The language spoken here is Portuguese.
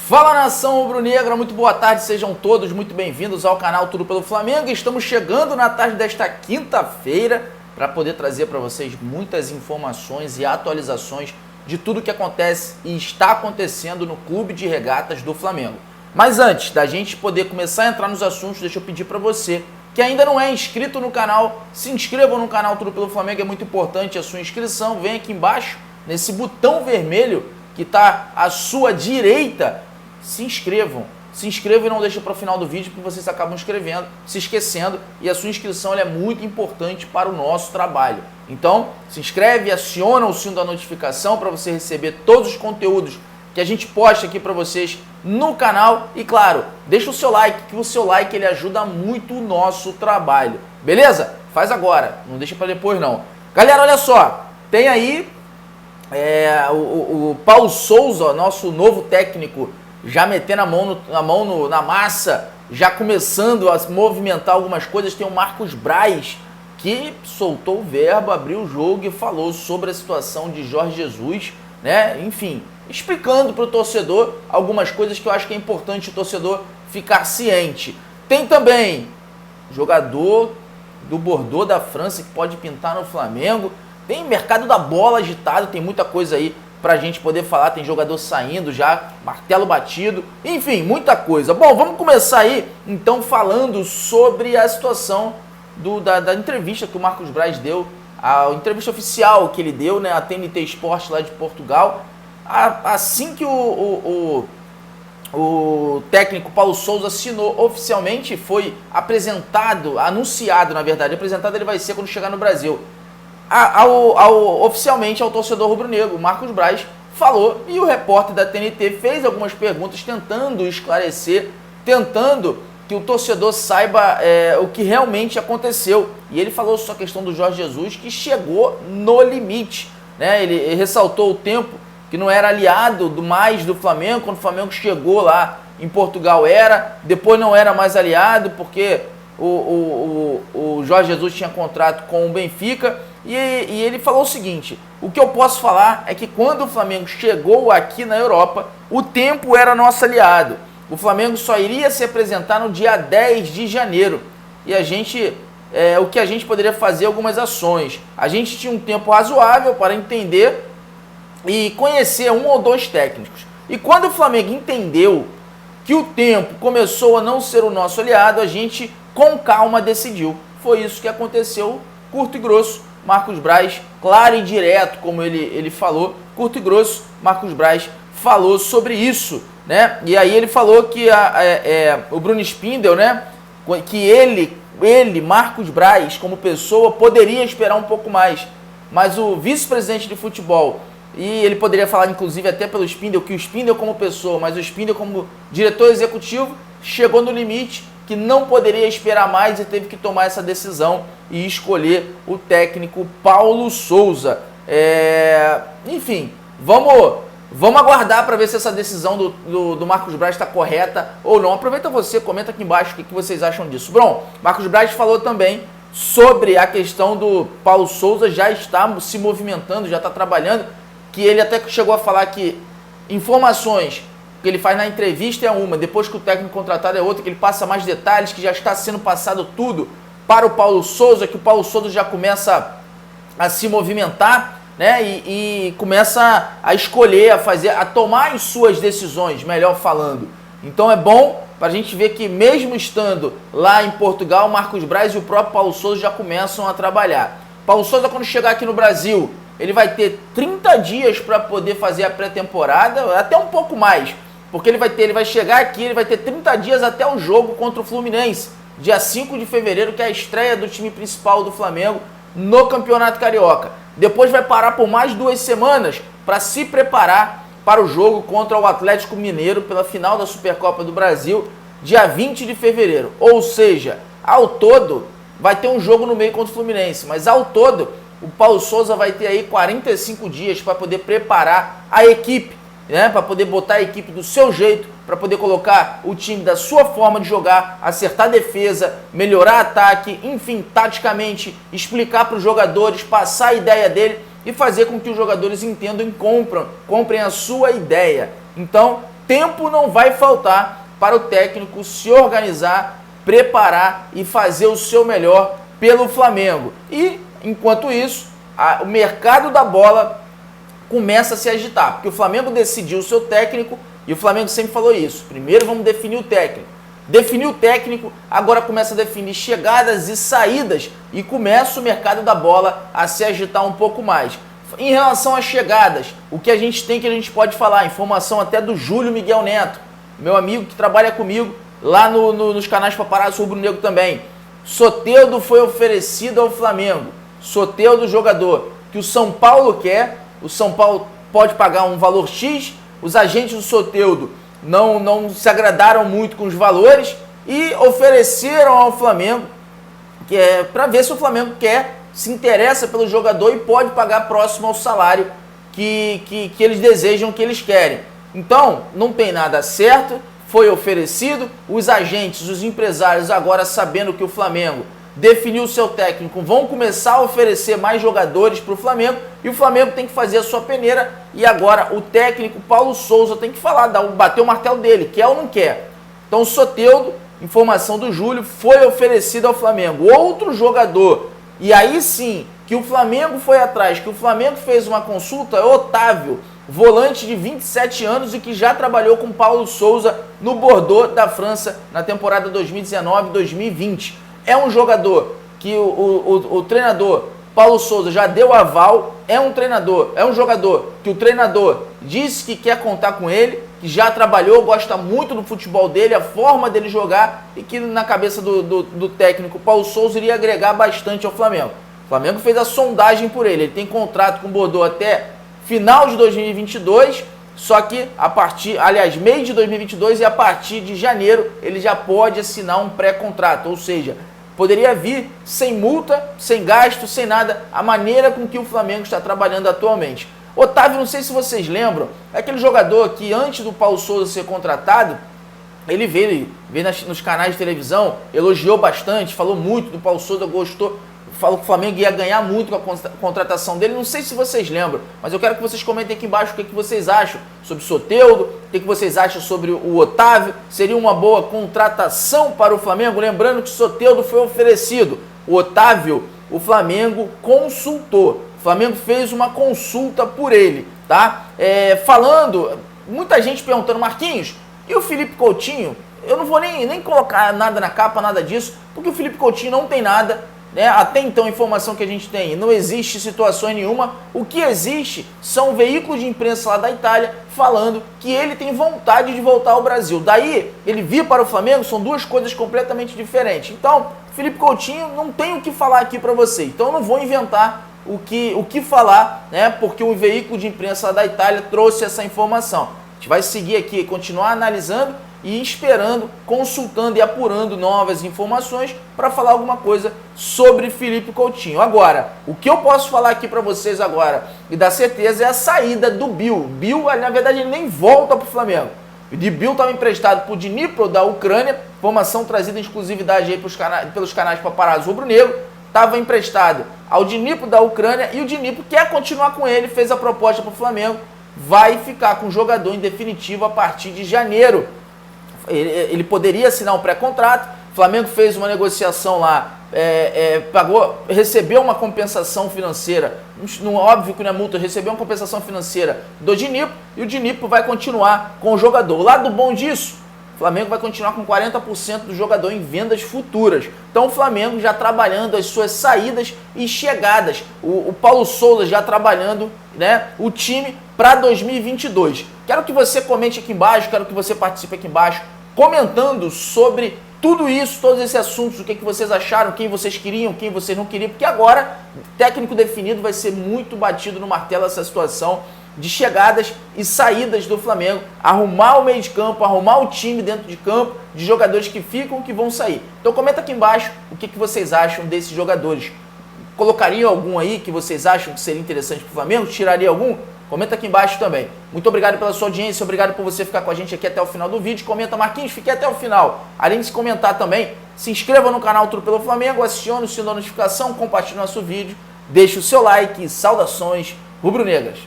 Fala, nação rubro-negra, muito boa tarde, sejam todos muito bem-vindos ao canal Tudo pelo Flamengo. Estamos chegando na tarde desta quinta-feira para poder trazer para vocês muitas informações e atualizações de tudo que acontece e está acontecendo no Clube de Regatas do Flamengo. Mas antes da gente poder começar a entrar nos assuntos, deixa eu pedir para você que ainda não é inscrito no canal, se inscrevam no canal Tudo pelo Flamengo, é muito importante a sua inscrição. Vem aqui embaixo, nesse botão vermelho que está à sua direita, se inscrevam e não deixem para o final do vídeo, porque vocês acabam se esquecendo, e a sua inscrição ela é muito importante para o nosso trabalho. Então, se inscreve, aciona o sino da notificação para você receber todos os conteúdos que a gente posta aqui para vocês no canal. E claro, deixa o seu like, que o seu like ele ajuda muito o nosso trabalho. Beleza? Faz agora, não deixa para depois não. Galera, olha só, tem aí o Paulo Souza, nosso novo técnico, já metendo a mão na massa, já começando a movimentar algumas coisas. Tem o Marcos Braz, que soltou o verbo, abriu o jogo e falou sobre a situação de Jorge Jesus, né? Enfim, explicando para o torcedor algumas coisas que eu acho que é importante o torcedor ficar ciente. Tem também jogador do Bordeaux da França que pode pintar no Flamengo. Tem mercado da bola agitado, tem muita coisa aí pra gente poder falar. Tem jogador saindo já, martelo batido, enfim, muita coisa. Bom, vamos começar aí, então, falando sobre a situação da entrevista que o Marcos Braz deu, a entrevista oficial que ele deu, né, a TNT Esporte lá de Portugal. Assim que o técnico Paulo Souza assinou oficialmente, foi anunciado, na verdade, apresentado ele vai ser quando chegar no Brasil. Oficialmente ao torcedor rubro-negro, o Marcos Braz falou, e o repórter da TNT fez algumas perguntas tentando esclarecer, tentando que o torcedor saiba o que realmente aconteceu. E ele falou sobre a questão do Jorge Jesus, que chegou no limite, né? Ele ressaltou o tempo que não era aliado do Flamengo. Quando o Flamengo chegou lá em Portugal depois não era mais aliado, porque o Jorge Jesus tinha contrato com o Benfica. E ele falou o seguinte: o que eu posso falar é que quando o Flamengo chegou aqui na Europa, o tempo era nosso aliado. O Flamengo só iria se apresentar no dia 10 de janeiro. E o que a gente poderia fazer algumas ações. A gente tinha um tempo razoável para entender e conhecer um ou dois técnicos. E quando o Flamengo entendeu que o tempo começou a não ser o nosso aliado, a gente com calma decidiu. Foi isso que aconteceu, curto e grosso. Marcos Braz, claro e direto, como ele falou, curto e grosso, Marcos Braz falou sobre isso, né? E aí ele falou que o Bruno Spindel, né? Que ele, Marcos Braz, como pessoa, poderia esperar um pouco mais, mas o vice-presidente de futebol, e ele poderia falar inclusive até pelo Spindel, que o Spindel como pessoa, mas o Spindel como diretor executivo, chegou no limite, que não poderia esperar mais e teve que tomar essa decisão e escolher o técnico Paulo Souza. Enfim, vamos aguardar para ver se essa decisão do Marcos Braz está correta ou não. Aproveita você, comenta aqui embaixo o que vocês acham disso. Bom, Marcos Braz falou também sobre a questão do Paulo Souza, já está se movimentando, já está trabalhando, que ele até chegou a falar que informações que ele faz na entrevista é uma, depois que o técnico contratado é outra, que ele passa mais detalhes, que já está sendo passado tudo para o Paulo Souza, que o Paulo Souza já começa a se movimentar, né, e começa a escolher, a tomar as suas decisões, melhor falando. Então é bom para a gente ver que mesmo estando lá em Portugal, o Marcos Braz e o próprio Paulo Souza já começam a trabalhar. Paulo Souza, quando chegar aqui no Brasil, ele vai ter 30 dias para poder fazer a pré-temporada, até um pouco mais, porque ele vai chegar aqui, ele vai ter 30 dias até o jogo contra o Fluminense, dia 5 de fevereiro, que é a estreia do time principal do Flamengo no Campeonato Carioca. Depois vai parar por mais 2 semanas para se preparar para o jogo contra o Atlético Mineiro pela final da Supercopa do Brasil, dia 20 de fevereiro. Ou seja, ao todo, vai ter um jogo no meio contra o Fluminense, mas ao todo, o Paulo Souza vai ter aí 45 dias para poder preparar a equipe, né, para poder botar a equipe do seu jeito, para poder colocar o time da sua forma de jogar, acertar a defesa, melhorar ataque, enfim, taticamente, explicar para os jogadores, passar a ideia dele e fazer com que os jogadores entendam e comprem a sua ideia. Então, tempo não vai faltar para o técnico se organizar, preparar e fazer o seu melhor pelo Flamengo. E, enquanto isso, o mercado da bola começa a se agitar, porque o Flamengo decidiu o seu técnico e o Flamengo sempre falou isso. Primeiro vamos definir o técnico. Definiu o técnico, agora começa a definir chegadas e saídas e começa o mercado da bola a se agitar um pouco mais. Em relação às chegadas, o que a gente tem que a gente pode falar, informação até do Júlio Miguel Neto, meu amigo que trabalha comigo lá nos canais Paparazzo Rubro-Negro também. Soteldo foi oferecido ao Flamengo. Soteldo, jogador que o São Paulo quer, o São Paulo pode pagar um valor X, os agentes do Soteldo não se agradaram muito com os valores e ofereceram ao Flamengo para ver se o Flamengo se interessa pelo jogador e pode pagar próximo ao salário que eles desejam, que eles querem. Então, não tem nada certo, foi oferecido, os agentes, os empresários agora sabendo que o Flamengo definiu o seu técnico, vão começar a oferecer mais jogadores para o Flamengo e o Flamengo tem que fazer a sua peneira e agora o técnico Paulo Souza tem que falar, bater o martelo dele, quer ou não quer. Então o Soteldo, informação do Júlio, foi oferecido ao Flamengo. Outro jogador, e aí sim, que o Flamengo foi atrás, que o Flamengo fez uma consulta, é Otávio, volante de 27 anos e que já trabalhou com Paulo Souza no Bordeaux da França na temporada 2019-2020. É um jogador que o treinador Paulo Souza já deu aval, é um jogador que o treinador disse que quer contar com ele, que já trabalhou, gosta muito do futebol dele, a forma dele jogar e que na cabeça do técnico Paulo Souza iria agregar bastante ao Flamengo. O Flamengo fez a sondagem por ele tem contrato com o Bordeaux até final de 2022, só que mês de 2022 e a partir de janeiro ele já pode assinar um pré-contrato, ou seja, poderia vir sem multa, sem gasto, sem nada, a maneira com que o Flamengo está trabalhando atualmente. Otávio, não sei se vocês lembram, é aquele jogador que antes do Paulo Souza ser contratado, ele veio nos canais de televisão, elogiou bastante, falou muito do Paulo Souza, gostou, falou que o Flamengo ia ganhar muito com a contratação dele. Não sei se vocês lembram, mas eu quero que vocês comentem aqui embaixo o que vocês acham sobre o Soteldo, o que vocês acham sobre o Otávio. Seria uma boa contratação para o Flamengo? Lembrando que o Soteldo foi oferecido. O Otávio, o Flamengo consultou. O Flamengo fez uma consulta por ele, tá? Muita gente perguntando, Marquinhos, e o Felipe Coutinho? Eu não vou nem colocar nada na capa, nada disso, porque o Felipe Coutinho não tem nada. Até então, a informação que a gente tem, não existe situação nenhuma. O que existe são veículos de imprensa lá da Itália falando que ele tem vontade de voltar ao Brasil. Daí, ele vir para o Flamengo, são duas coisas completamente diferentes. Então, Felipe Coutinho, não tem o que falar aqui para você. Então, eu não vou inventar o que falar, porque o veículo de imprensa lá da Itália trouxe essa informação. A gente vai seguir aqui, continuar analisando e esperando, consultando e apurando novas informações para falar alguma coisa sobre Felipe Coutinho. Agora, o que eu posso falar aqui para vocês agora e dar certeza é a saída do Bill. Bill, na verdade, ele nem volta para o Flamengo. O Bill estava emprestado para o Dnipro da Ucrânia, informação trazida em exclusividade aí pelos canais Paparazzo Rubro-Negro, estava emprestado ao Dnipro da Ucrânia e o Dnipro quer continuar com ele, fez a proposta para o Flamengo, vai ficar com o jogador em definitivo a partir de janeiro. Ele poderia assinar um pré-contrato, o Flamengo fez uma negociação lá, recebeu uma compensação financeira, óbvio que não é multa, recebeu uma compensação financeira do Dnipro e o Dnipro vai continuar com o jogador. O lado bom disso, o Flamengo vai continuar com 40% do jogador em vendas futuras. Então o Flamengo já trabalhando as suas saídas e chegadas, o Paulo Souza já trabalhando, o time para 2022. Quero que você comente aqui embaixo, quero que você participe aqui embaixo, comentando sobre tudo isso, todos esses assuntos, o que vocês acharam, quem vocês queriam, quem vocês não queriam, porque agora, técnico definido, vai ser muito batido no martelo essa situação de chegadas e saídas do Flamengo, arrumar o meio de campo, arrumar o time dentro de campo, de jogadores que ficam, que vão sair. Então comenta aqui embaixo o que vocês acham desses jogadores. Colocariam algum aí que vocês acham que seria interessante para o Flamengo? Tiraria algum? Comenta aqui embaixo também. Muito obrigado pela sua audiência, obrigado por você ficar com a gente aqui até o final do vídeo. Comenta, Marquinhos, fique até o final. Além de se comentar também, se inscreva no canal Tudo Pelo Flamengo, acione o sininho da notificação, compartilhe nosso vídeo, deixe o seu like e saudações rubro-negras.